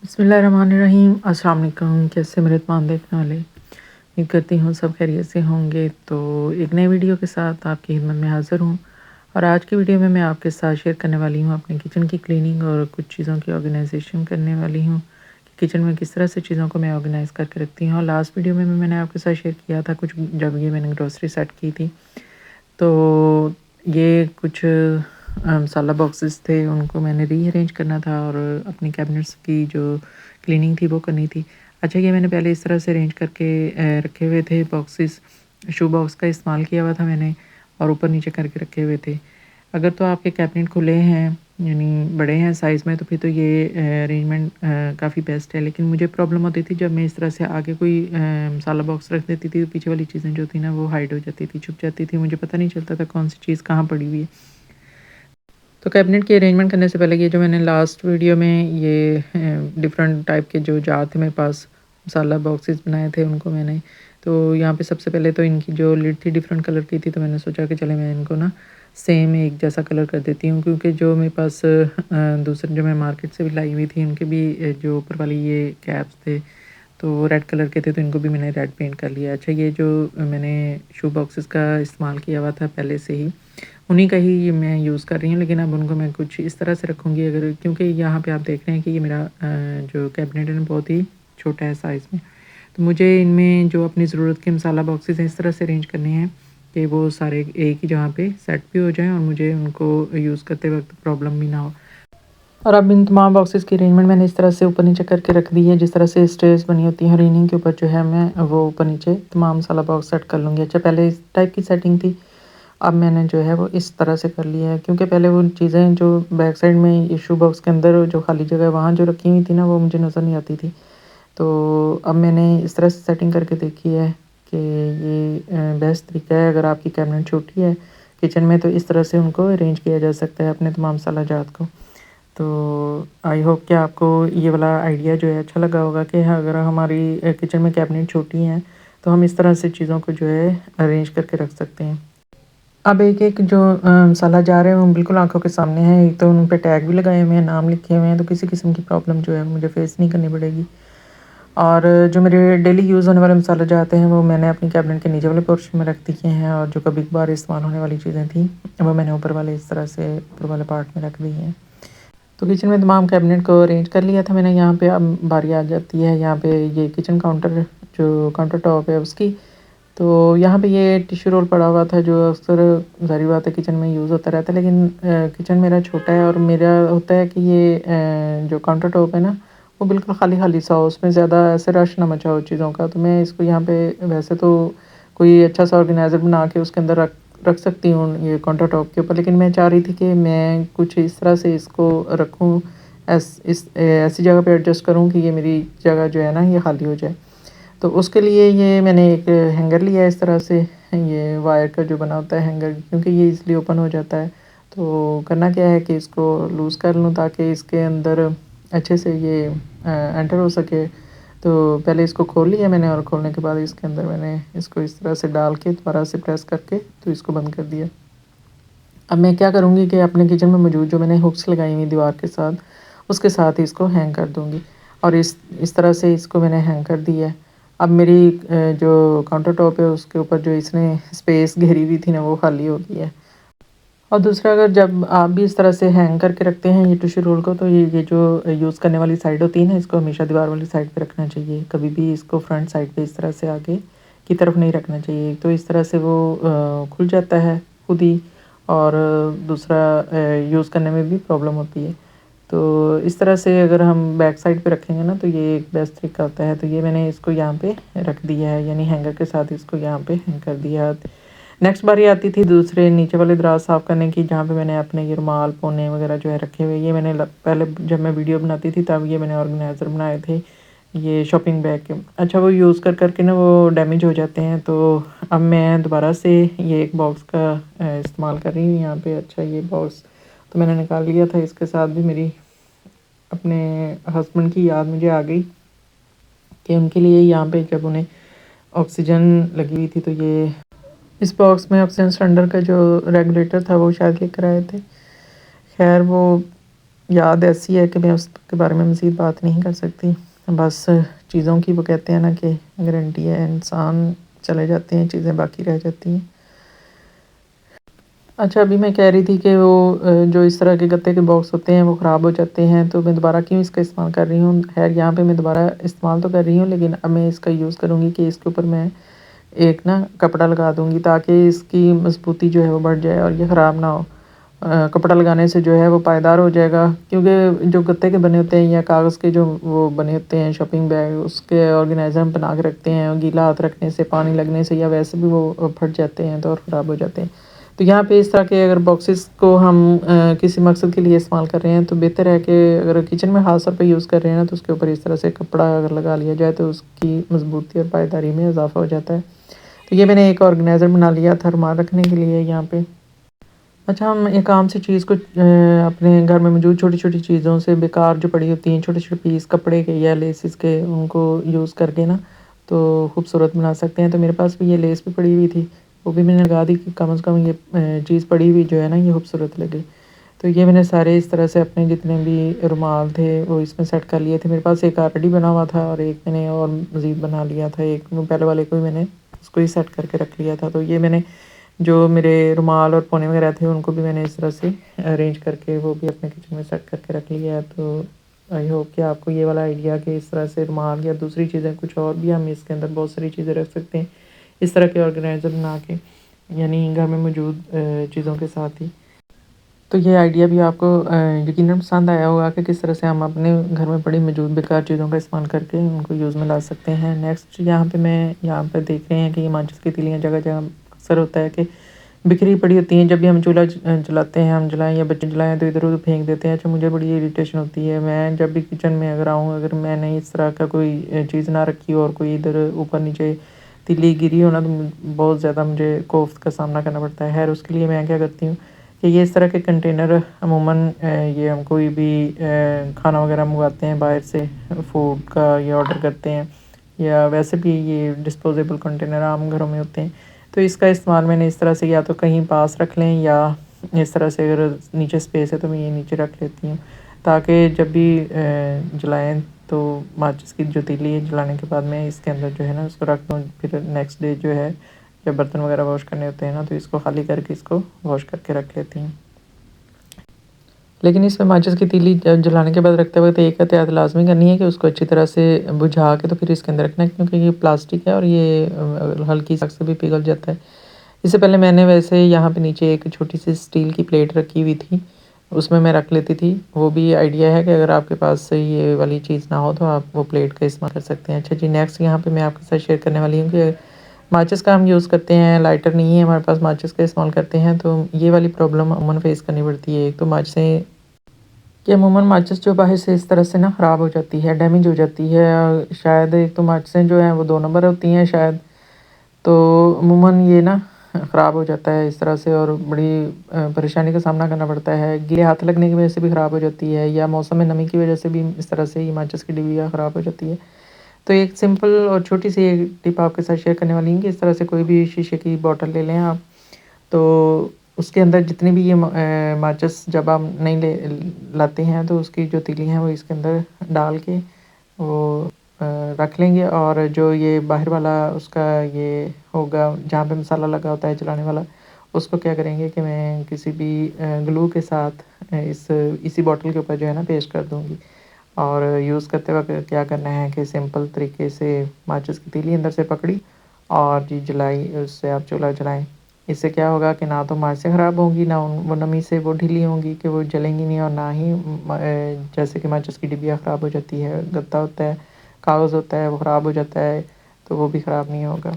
बिस्मिल्लाहिर्रहमानिर्रहीम। अस्सलाम वालेकुम। कैसे मेरे तमाम देखने वाले, उम्मीद करती हूँ सब खैरियत से होंगे। तो एक नई वीडियो के साथ आपकी खिदमत में हाज़िर हूँ और आज की वीडियो में मैं आपके साथ शेयर करने वाली हूँ अपने किचन की क्लीनिंग और कुछ चीज़ों की ऑर्गेनाइजेशन करने वाली हूँ कि किचन में किस तरह से चीज़ों को मैं ऑर्गेनाइज़ करके रखती हूँ। और लास्ट वीडियो में भी मैंने आपके साथ शेयर किया था कुछ, जब ये मैंने ग्रोसरी सेट की थी, तो ये कुछ मसाला बॉक्सेस थे, उनको मैंने रीअरेंज करना था और अपनी कैबिनेट्स की जो क्लीनिंग थी वो करनी थी। अच्छा, ये मैंने पहले इस तरह से अरेंज करके रखे हुए थे बॉक्सेस। शू बॉक्स का इस्तेमाल किया हुआ था मैंने और ऊपर नीचे करके रखे हुए थे। अगर तो आपके कैबिनेट खुले हैं, यानी बड़े हैं साइज़ में, तो फिर तो ये अरेंजमेंट काफ़ी बेस्ट है। लेकिन मुझे प्रॉब्लम होती थी जब मैं इस तरह से आगे कोई मसाला बॉक्स रख देती थी, तो पीछे वाली चीज़ें जो थी ना वो हाइड हो जाती थी, छुप जाती थी, मुझे पता नहीं चलता था कौन सी चीज़ कहाँ पड़ी हुई है। तो कैबिनेट की अरेंजमेंट करने से पहले ये जो मैंने लास्ट वीडियो में ये डिफरेंट टाइप के जो जार थे मेरे पास, मसाला बॉक्सेस बनाए थे, उनको मैंने, तो यहाँ पे सबसे पहले तो इनकी जो लिड थी डिफरेंट कलर की थी, तो मैंने सोचा कि चले मैं इनको ना सेम एक जैसा कलर कर देती हूँ, क्योंकि जो मेरे पास दूसरे जो मैं मार्केट से भी लाई हुई थी उनके भी जो ऊपर वाली ये कैप्स थे तो वो रेड कलर के थे, तो इनको भी मैंने रेड पेंट कर लिया। अच्छा, ये जो मैंने शू बॉक्सेस का इस्तेमाल किया हुआ था पहले से ही, उन्हीं का ही मैं यूज़ कर रही हूँ, लेकिन अब उनको मैं कुछ इस तरह से रखूँगी, अगर क्योंकि यहाँ पे आप देख रहे हैं कि ये मेरा जो कैबिनेट है ना बहुत ही छोटा है साइज़ में, तो मुझे इनमें जो अपनी ज़रूरत के मसाला बॉक्सेस हैं इस तरह से अरेंज करने हैं कि वो सारे एक ही जगह पे सेट भी हो जाएँ और मुझे उनको यूज़ करते वक्त प्रॉब्लम भी ना हो। और अब इन तमाम बॉक्सेस की अरेंजमेंट मैंने इस तरह से ऊपर नीचे करके रख दी है, जिस तरह से स्टेयर्स बनी होती हैं, और इन्हीं के ऊपर जो है मैं वो ऊपर नीचे तमाम मसाला बॉक्स सेट कर लूँगी। अच्छा, पहले इस टाइप की सेटिंग थी, अब मैंने जो है वो इस तरह से कर लिया है, क्योंकि पहले वो चीज़ें जो बैक साइड में इशू बॉक्स के अंदर जो खाली जगह वहाँ जो रखी हुई थी ना वो मुझे नज़र नहीं आती थी। तो अब मैंने इस तरह से सेटिंग करके देखी है कि ये बेस्ट तरीका है। अगर आपकी कैबिनेट छोटी है किचन में, तो इस तरह से उनको अरेंज किया जा सकता है अपने तमाम मसाला जात को। तो आई होप कि आपको ये वाला आइडिया जो है अच्छा लगा होगा कि अगर हमारी किचन में कैबिनेट छोटी हैं तो हम इस तरह से चीज़ों को जो है अरेंज करके रख सकते हैं। अब एक-एक जो मसाला जार है वो बिल्कुल आँखों के सामने है। एक तो उन पे टैग भी लगाए हुए हैं, नाम लिखे हुए हैं, तो किसी किस्म की प्रॉब्लम जो है मुझे फेस नहीं करनी पड़ेगी। और जो मेरे डेली यूज़ होने वाले मसाले जाते हैं वो मैंने अपनी कैबिनेट के नीचे वाले पोर्शन में रख दिए हैं, और जो कभी-कभार इस्तेमाल होने वाली चीज़ें थी वो मैंने ऊपर वाले इस तरह से ऊपर वाले पार्ट में रख दी हैं। तो किचन में तमाम कैबिनेट को अरेंज कर लिया था मैंने। यहाँ पे अब बारी आ जाती है यहाँ पे ये किचन काउंटर, जो काउंटर टॉप है उसकी। तो यहाँ पे ये टिश्यू रोल पड़ा हुआ था, जो अक्सर ज़ाहिर बात है किचन में यूज़ होता रहता है, लेकिन किचन मेरा छोटा है और मेरा होता है कि ये जो काउंटर टॉप है ना वो बिल्कुल खाली खाली सा हो, उसमें ज़्यादा ऐसे रश ना मचा हो चीज़ों का। तो मैं इसको यहाँ पे वैसे तो कोई अच्छा सा ऑर्गेनाइज़र बना के उसके अंदर रख रख सकती हूँ ये काउंटर टॉप के ऊपर, लेकिन मैं चाह रही थी कि मैं कुछ इस तरह से इसको रखूँ, ऐसी जगह पे एडजस्ट करूँ कि ये मेरी जगह जो है ना ये खाली हो जाए। तो उसके लिए ये मैंने एक हैंगर लिया है इस तरह से, ये वायर का जो बना होता है हैंगर, क्योंकि ये इज़िली ओपन हो जाता है। तो करना क्या है कि इसको लूज़ कर लूँ ताकि इसके अंदर अच्छे से ये एंटर हो सके। तो पहले इसको खोल लिया मैंने, और खोलने के बाद इसके अंदर मैंने इसको इस तरह से डाल के दोबारा से प्रेस करके तो इसको बंद कर दिया। अब मैं क्या करूँगी कि अपने किचन में मौजूद जो मैंने हुक्स लगाई हुई दीवार के साथ, उसके साथ ही इसको हैंग कर दूँगी, और इस तरह से इसको मैंने हैंग कर दिया है। अब मेरी जो काउंटर टॉप है उसके ऊपर जो इसने स्पेस घेरी हुई थी ना वो खाली हो गई है। और दूसरा, अगर जब आप भी इस तरह से हैंग करके रखते हैं ये टिश्यू रोल को, तो ये जो यूज़ करने वाली साइड होती है ना, इसको हमेशा दीवार वाली साइड पे रखना चाहिए, कभी भी इसको फ्रंट साइड पे इस तरह से आगे की तरफ नहीं रखना चाहिए। तो इस तरह से वो खुल जाता है खुद ही, और दूसरा यूज़ करने में भी प्रॉब्लम होती है। तो इस तरह से अगर हम बैक साइड पे रखेंगे ना तो ये एक बेस्ट तरीका होता है। तो ये मैंने इसको यहाँ पे रख दिया है, यानी हैंगर के साथ इसको यहाँ पे हैंग कर दिया। नेक्स्ट बारी आती थी दूसरे नीचे वाले दराज साफ़ करने की, जहाँ पे मैंने अपने ये रुमाल पोने वगैरह जो है रखे हुए। ये मैंने पहले जब मैं वीडियो बनाती थी तब ये मैंने ऑर्गेनाइज़र बनाए थे, ये शॉपिंग बैग के। अच्छा, वो यूज़ कर करके ना वो डैमेज हो जाते हैं, तो अब मैं दोबारा से ये एक बॉक्स का इस्तेमाल कर रही हूँ यहाँ पे। अच्छा, ये बॉक्स तो मैंने निकाल लिया था, इसके साथ भी मेरी अपने हस्बैंड की याद मुझे आ गई कि उनके लिए यहाँ पे जब उन्हें ऑक्सीजन लगी हुई थी, तो ये इस बॉक्स में ऑक्सीजन सिलेंडर का जो रेगुलेटर था वो शायद लेकर आए थे। खैर, वो याद ऐसी है कि मैं उसके बारे में मज़ीद बात नहीं कर सकती। बस चीज़ों की वो कहते हैं ना कि गारंटी है, इंसान चले जाते हैं, चीज़ें बाकी रह जाती हैं। अच्छा, अभी मैं कह रही थी कि वो जो इस तरह के गत्ते के बॉक्स होते हैं वो ख़राब हो जाते हैं, तो मैं दोबारा क्यों इसका इस्तेमाल कर रही हूँ। ख़ैर यहाँ पे मैं दोबारा इस्तेमाल तो कर रही हूँ, लेकिन अब मैं इसका यूज़ करूँगी कि इसके ऊपर मैं एक ना कपड़ा लगा दूँगी ताकि इसकी मज़बूती जो है वो बढ़ जाए और ये ख़राब ना हो। कपड़ा लगाने से जो है वो पायदार हो जाएगा, क्योंकि जो गत्ते के बने होते हैं या कागज़ के जो वो बने होते हैं शॉपिंग बैग, उसके ऑर्गेनाइज़र हम बना के रखते हैं और गीला हाथ रखने से, पानी लगने से या वैसे भी वो फट जाते हैं तो और ख़राब हो जाते हैं। तो यहाँ पे इस तरह के अगर बॉक्सेस को हम किसी मकसद के लिए इस्तेमाल कर रहे हैं तो बेहतर है कि अगर किचन में ख़ास तौर पे यूज़ कर रहे हैं ना, तो उसके ऊपर इस तरह से कपड़ा अगर लगा लिया जाए तो उसकी मज़बूती और पायदारी में इजाफ़ा हो जाता है। तो ये मैंने एक ऑर्गेनाइज़र बना लिया था रुमाल रखने के लिए यहाँ पे। अच्छा, हम एक आम सी चीज़ को अपने घर में मौजूद छोटी-छोटी चीज़ों से बेकार जो पड़ी होती हैं, छोटे-छोटे पीस कपड़े के या लेसिस के, उनको यूज़ करके ना तो खूबसूरत बना सकते हैं। तो मेरे पास भी ये लेस भी पड़ी हुई थी, वो भी मैंने लगा दी कि कम से कम ये चीज़ पड़ी हुई जो है ना ये खूबसूरत लगे। तो ये मैंने सारे इस तरह से अपने जितने भी रुमाल थे वो इसमें सेट कर लिए थे। मेरे पास एक ऑलरेडी बना हुआ था और एक मैंने और मज़ीद बना लिया था। एक पहले वाले को ही मैंने उसको ही सेट करके रख लिया था। तो ये मैंने जो मेरे रुमाल और पौने वगैरह थे उनको भी मैंने इस तरह से अरेंज करके वो भी अपने किचन में सेट करके रख लिया है। तो आई होप कि आपको ये वाला आइडिया कि इस तरह से रुमाल या दूसरी चीज़ें कुछ और भी हम इसके अंदर बहुत सारी चीज़ें रख सकते हैं इस तरह के ऑर्गेनाइज़र बना के, यानी घर में मौजूद चीज़ों के साथ ही। तो ये आइडिया भी आपको यकीनन पसंद आया होगा कि किस तरह से हम अपने घर में पड़ी मौजूद बेकार चीज़ों का इस्तेमाल करके उनको यूज़ में ला सकते हैं। नेक्स्ट यहाँ पे देख रहे हैं कि ये माचिस की तीलियाँ जगह-जगह अक्सर होता है कि बिखरी पड़ी होती हैं। जब भी हम चूल्हा जलाते हैं, हम जलाएँ या बच्चे जलाएँ तो इधर-उधर फेंक देते हैं। अच्छा, मुझे बड़ी इरिटेशन होती है। मैं जब भी किचन में अगर आऊँ, अगर मैंने इस तरह का कोई चीज़ ना रखी हो और कोई इधर ऊपर-नीचे तीली गिरी हो ना, तो बहुत ज़्यादा मुझे कोफ्त का सामना करना पड़ता है। खैर उसके लिए मैं क्या करती हूँ कि ये इस तरह के कंटेनर अमूमन ये हम कोई भी खाना वगैरह मंगवाते हैं बाहर से, फूड का ये ऑर्डर करते हैं या वैसे भी ये डिस्पोजेबल कंटेनर आम घरों में होते हैं। तो इसका इस्तेमाल मैंने इस तरह से या तो कहीं पास रख लें या इस तरह से अगर नीचे स्पेस है तो मैं ये नीचे रख लेती हूँ, ताकि जब भी जलाएँ तो माचिस की जो तीली है जलाने के बाद मैं इसके अंदर जो है ना उसको रख दूँ। फिर नेक्स्ट डे जो है जब बर्तन वगैरह वॉश करने होते हैं ना तो इसको खाली करके इसको वॉश करके रख लेती हूँ। लेकिन इसमें माचिस की तीली जलाने के बाद रखते वक़्त एक एहतियात लाज़मी करनी है कि उसको अच्छी तरह से बुझा के तो फिर इसके अंदर रखना है, क्योंकि ये प्लास्टिक है और ये हल्की सख्त से भी पिघल जाता है। इससे पहले मैंने वैसे यहाँ पे नीचे एक छोटी-सी स्टील की प्लेट रखी हुई थी, उसमें मैं रख लेती थी। वो भी आइडिया है कि अगर आपके पास ये वाली चीज़ ना हो तो आप वो प्लेट का इस्तेमाल कर सकते हैं। अच्छा जी, नेक्स्ट यहाँ पे मैं आपके साथ शेयर करने वाली हूँ कि माचिस का हम यूज़ करते हैं, लाइटर नहीं है हमारे पास, माचिस का इस्तेमाल करते हैं तो ये वाली प्रॉब्लम अमूमन फ़ेस करनी पड़ती है। एक तो माचिसें कि अमूमन माचिस जो बाहर से इस तरह से ना ख़राब हो जाती है, डैमेज हो जाती है। शायद एक तो माचिसें जो हैं वो 2 नंबर होती हैं शायद, तो अमूमन ये ना ख़राब हो जाता है इस तरह से और बड़ी परेशानी का सामना करना पड़ता है। गीले हाथ लगने की वजह से भी ख़राब हो जाती है या मौसम में नमी की वजह से भी इस तरह से ये माचिस की डिब्बियाँ ख़राब हो जाती है। तो एक सिंपल और छोटी-सी एक टिप आपके साथ शेयर करने वाली हूँ कि इस तरह से कोई भी शीशे की बॉटल ले लें आप, तो उसके अंदर जितनी भी ये माचिस जब आप नहीं लाते हैं तो उसकी जो तीली हैं वो इसके अंदर डाल के वो रख लेंगे और जो ये बाहर वाला उसका ये होगा जहाँ पे मसाला लगा होता है जलाने वाला, उसको क्या करेंगे कि मैं किसी भी ग्लू के साथ इसी बॉटल के ऊपर जो है ना पेस्ट कर दूँगी। और यूज़ करते वक़्त क्या करना है कि सिंपल तरीके से माचिस की तीली अंदर से पकड़ी और जी जलाई, उससे आप चूल्हा जलाएँ। इससे क्या होगा कि ना तो माचिसें ख़राब होंगी, ना वो नमी से वो ढीली होंगी कि वो जलेंगी नहीं और ना ही जैसे कि माचिस की डिब्बियाँ ख़राब हो जाती है, गत्ता होता है, कागज़ होता है, वो ख़राब हो जाता है, तो वो भी ख़राब नहीं होगा।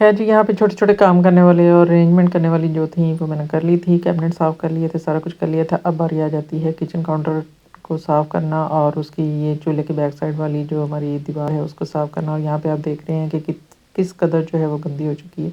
खैर जी, यहाँ पे छोटे-छोटे काम करने वाले और अरेंजमेंट करने वाली जो थी वो मैंने कर ली थी, कैबिनेट साफ़ कर लिए थे, सारा कुछ कर लिया था। अब बारी आ जाती है किचन काउंटर को साफ़ करना और उसकी ये चूल्हे की बैक साइड वाली जो हमारी दीवार है उसको साफ़ करना। और यहाँ पे आप देख रहे हैं कि किस कदर जो है वो गंदी हो चुकी है।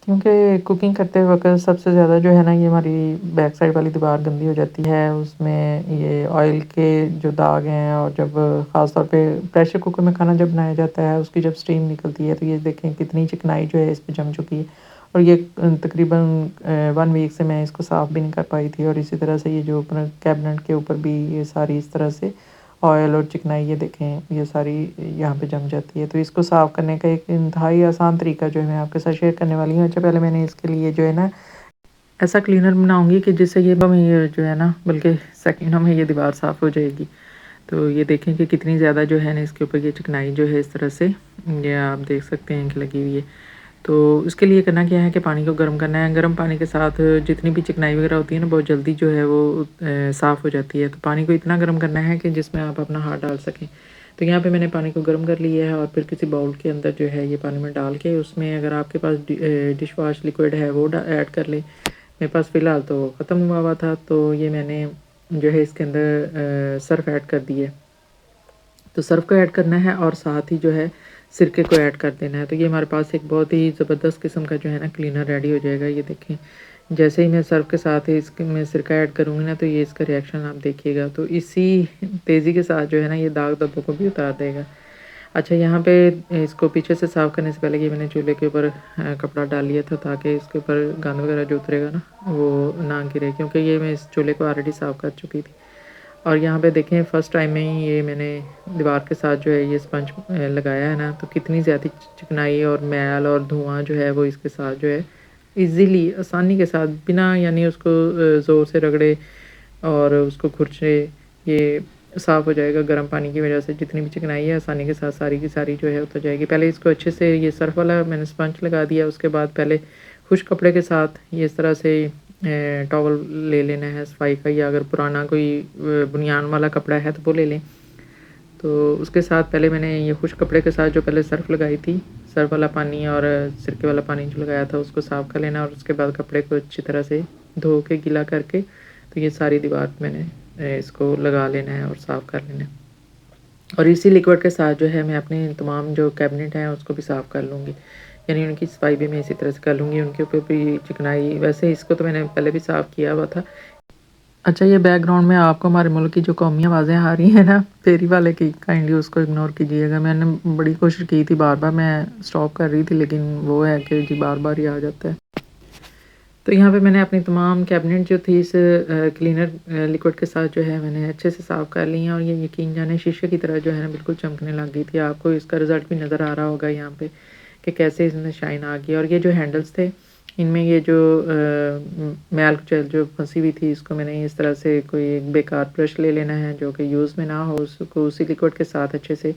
क्योंकि कुकिंग करते वक़्त सबसे ज़्यादा जो है ना ये हमारी बैक साइड वाली दीवार गंदी हो जाती है। उसमें ये ऑयल के जो दाग हैं और जब ख़ास तौर पे प्रेशर कुकर में खाना जब बनाया जाता है, उसकी जब स्टीम निकलती है तो ये देखें कितनी चिकनाई जो है इस पे जम चुकी है। और ये तकरीबन 1 वीक से मैं इसको साफ़ भी नहीं कर पाई थी। और इसी तरह से ये जो ऊपर कैबिनेट के ऊपर भी ये सारी इस तरह से ऑयल और चिकनाई ये देखें ये सारी यहाँ पे जम जाती है। तो इसको साफ़ करने का एक इंतहाई आसान तरीका जो है मैं आपके साथ शेयर करने वाली हूँ। अच्छा, पहले मैंने इसके लिए जो है ना ऐसा क्लीनर बनाऊँगी कि जिससे ये जो है ना बल्कि सेकंडों में ये दीवार साफ़ हो जाएगी। तो ये देखें कि कितनी ज़्यादा जो है ना इसके ऊपर ये चिकनाई जो है इस तरह से ये आप देख सकते हैं कि लगी हुई है। तो उसके लिए करना क्या है कि पानी को गर्म करना है। गर्म पानी के साथ जितनी भी चिकनाई वगैरह होती है ना बहुत जल्दी जो है वो साफ़ हो जाती है। तो पानी को इतना गर्म करना है कि जिसमें आप अपना हाथ डाल सकें। तो यहाँ पे मैंने पानी को गर्म कर लिया है और फिर किसी बाउल के अंदर जो है ये पानी में डाल के उसमें अगर आपके पास डिश वॉश लिक्विड है वो ऐड कर लें। मेरे पास फ़िलहाल तो ख़त्म हुआ था तो ये मैंने जो है इसके अंदर सर्फ़ ऐड कर दिया। तो सर्फ़ को ऐड करना है और साथ ही जो है सिरके को ऐड कर देना है। तो ये हमारे पास एक बहुत ही ज़बरदस्त किस्म का जो है ना क्लीनर रेडी हो जाएगा। ये देखें, जैसे ही मैं सर्फ़ के साथ ही इसके मैं सिरका ऐड करूँगी ना तो ये इसका रिएक्शन आप देखिएगा। तो इसी तेज़ी के साथ जो है ना ये दाग धब्बों को भी उतार देगा। अच्छा, यहाँ पे इसको पीछे से साफ़ करने से पहले ये मैंने चूल्हे के ऊपर कपड़ा डाल लिया था ताकि इसके ऊपर गंद वगैरह जो उतरेगा ना वो ना गिरे, क्योंकि ये मैं इस चूल्हे को ऑलरेडी साफ़ कर चुकी थी। और यहाँ पे देखें फ़र्स्ट टाइम में ही ये मैंने दीवार के साथ जो है ये स्पंज लगाया है ना तो कितनी ज़्यादा चिकनाई और मैल और धुआँ जो है वो इसके साथ जो है ईज़िली आसानी के साथ बिना यानी उसको ज़ोर से रगड़े और उसको खुरचे ये साफ़ हो जाएगा। गर्म पानी की वजह से जितनी भी चिकनाई है आसानी के साथ सारी की सारी जो है उतर जाएगी। पहले इसको अच्छे से ये सर्फ़ वाला मैंने स्पंज लगा दिया, उसके बाद पहले खुश्क कपड़े के साथ ये इस तरह से टॉवल ले लेना है सफाई का, या अगर पुराना कोई बुनियान वाला कपड़ा है तो वो ले लें। तो उसके साथ पहले मैंने ये खुश्क कपड़े के साथ जो पहले सर्फ़ लगाई थी, सर्फ़ वाला पानी और सिरके वाला पानी जो लगाया था उसको साफ़ कर लेना और उसके बाद कपड़े को अच्छी तरह से धो के गीला करके तो ये सारी दीवार मैंने इसको लगा लेना है और साफ़ कर लेना है। और इसी लिक्विड के साथ जो है मैं अपने तमाम जो कैबिनेट हैं उसको भी साफ़ कर लूँगी, यानी उनकी सफाई भी मैं इसी तरह से कर लूँगी। उनके ऊपर भी चिकनाई, वैसे इसको तो मैंने पहले भी साफ़ किया हुआ था। अच्छा, ये बैकग्राउंड में आपको हमारे मुल्क की जो कौमी आवाज़ें आ रही हैं ना फेरी वाले की, काइंडली उसको इग्नोर कीजिएगा। मैंने बड़ी कोशिश की थी, बार-बार मैं स्टॉप कर रही थी लेकिन वो है कि जी बार-बार ही आ जाता है। तो यहाँ पे मैंने अपनी तमाम कैबिनेट जो थी इस क्लीनर लिक्विड के साथ जो है मैंने अच्छे से साफ़ कर ली हैं और ये यकीन जाने शीशे की तरह जो है ना बिल्कुल चमकने लग गई थी। आपको इसका रिज़ल्ट भी नज़र आ रहा होगा यहाँ पे कि कैसे इसमें शाइन आ गई। और ये जो हैंडल्स थे इनमें ये जो मैल कुचैल जो फंसी हुई थी इसको मैंने इस तरह से कोई एक बेकार ब्रश ले लेना है जो कि यूज़ में ना हो, उसको उसी लिक्विड के साथ अच्छे से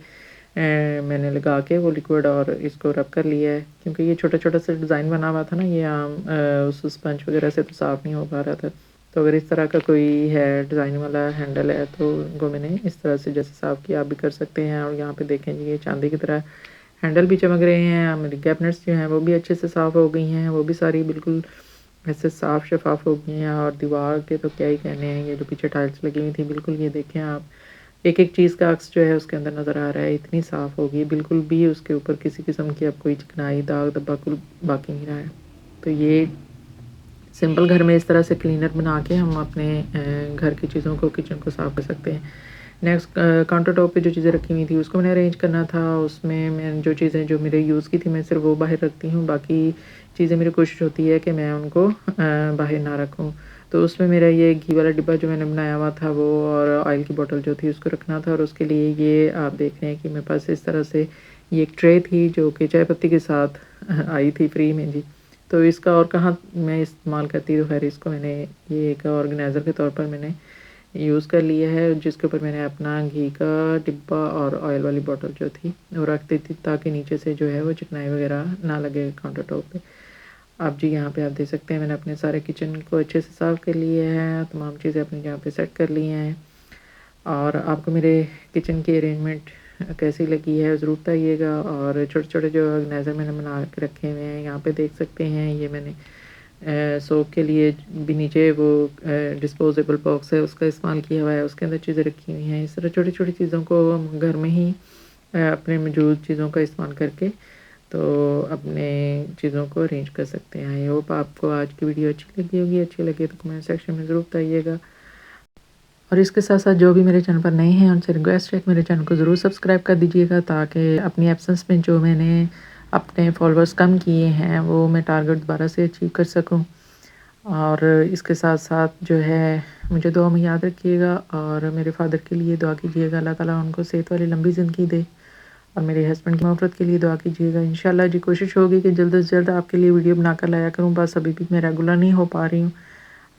मैंने लगा के वो लिक्विड और इसको रब कर लिया है, क्योंकि ये छोटा-छोटा सा डिज़ाइन बना हुआ था ना ये आम उस स्पंज वगैरह से तो साफ़ नहीं हो पा रहा था। तो अगर इस तरह का कोई है डिज़ाइन वाला हैंडल है तो उनको मैंने इस तरह से जैसे साफ़ किया आप भी कर सकते हैं। और यहाँ पे देखें जी ये चांदी की तरह हैंडल भी चमक रहे हैं। मेरी कैबिनेट्स जो हैं वो भी अच्छे से साफ़ हो गई हैं, वो भी सारी बिल्कुल ऐसे साफ़ शफ़ाफ़ हो गई हैं। और दीवार के तो क्या ही कहने हैं, ये जो पीछे टाइल्स लगी हुई थी बिल्कुल ये देखें आप एक-एक चीज़ का अक्स जो है उसके अंदर नज़र आ रहा है, इतनी साफ़ हो गई, बिल्कुल भी उसके ऊपर किसी किस्म की अब कोई चिकनाई, दाग धब्बा कुल बाकी नहीं रहा है। तो ये सिंपल घर में इस तरह से क्लीनर बना के हम अपने घर की चीज़ों को, किचन को साफ़ कर सकते हैं। नेक्स्ट काउंटर टॉप पे जो चीज़ें रखी हुई थी उसको मैंने अरेंज करना था। उसमें मैं जो चीज़ें जो मेरे यूज़ की थी मैं सिर्फ वो बाहर रखती हूँ, बाकी चीज़ें मेरी कोशिश होती है कि मैं उनको बाहर ना रखूँ। तो उसमें मेरा ये घी वाला डिब्बा जो मैंने बनाया हुआ था वो, और ऑयल की बोतल जो थी उसको रखना था। और उसके लिए ये आप देख रहे हैं कि मेरे पास इस तरह से ये एक ट्रे थी जो कि चाय पत्ती के साथ आई थी फ्री में जी। तो इसका और कहाँ मैं इस्तेमाल करती, तो खैर इसको मैंने ये एक ऑर्गेनाइज़र के तौर पर मैंने यूज़ कर लिया है, जिसके ऊपर मैंने अपना घी का डिब्बा और ऑयल वाली बोतल जो थी वो रख दी थी ताकि नीचे से जो है वो चिकनाई वगैरह ना लगे काउंटर टॉप पे। अब जी यहाँ पे आप देख सकते हैं मैंने अपने सारे किचन को अच्छे से साफ़ कर लिया है, तमाम चीज़ें अपनी जगह पे सेट कर ली हैं। और आपको मेरे किचन की अरेंजमेंट कैसी लगी है ज़रूर बताइएगा। और छोटे-छोटे जो ऑर्गेनाइज़र मैंने बना के रखे हुए हैं यहाँ पे देख सकते हैं, ये मैंने सोप के लिए भी नीचे वो डिस्पोजेबल बॉक्स है उसका इस्तेमाल किया हुआ है, उसके अंदर चीज़ें रखी हुई हैं। इस तरह छोटी-छोटी चीज़ों को हम घर में ही अपने मौजूद चीज़ों का इस्तेमाल करके तो अपने चीज़ों को अरेंज कर सकते हैं। आई होप आपको आज की वीडियो अच्छी लगी होगी, अच्छी लगी तो कमेंट सेक्शन में ज़रूर बताइएगा। और इसके साथ-साथ जो भी मेरे चैनल पर नए हैं उनसे रिक्वेस्ट है कि मेरे चैनल को ज़रूर सब्सक्राइब कर दीजिएगा ताकि अपनी एब्सेंस में जो मैंने अपने फॉलोअर्स कम किए हैं वो मैं टारगेट दोबारा से अचीव कर सकूं। और इसके साथ साथ जो है मुझे दुआ में याद रखिएगा और मेरे फादर के लिए दुआ कीजिएगा, अल्लाह ताला उनको सेहत वाली लंबी ज़िंदगी दे। और मेरे हस्बैंड की मग़फ़िरत के लिए दुआ कीजिएगा। इंशाल्लाह जी कोशिश होगी कि जल्द से जल्द आपके लिए वीडियो बनाकर लाया करूँ, बस अभी भी मैं रेगुलर नहीं हो पा रही हूँ।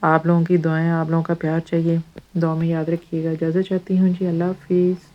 आप लोगों की दुआएं, आप लोगों का प्यार चाहिए। दुआ में याद रखिएगा। इजाज़त चाहती हूँ जी, अल्लाह हाफ़िज़।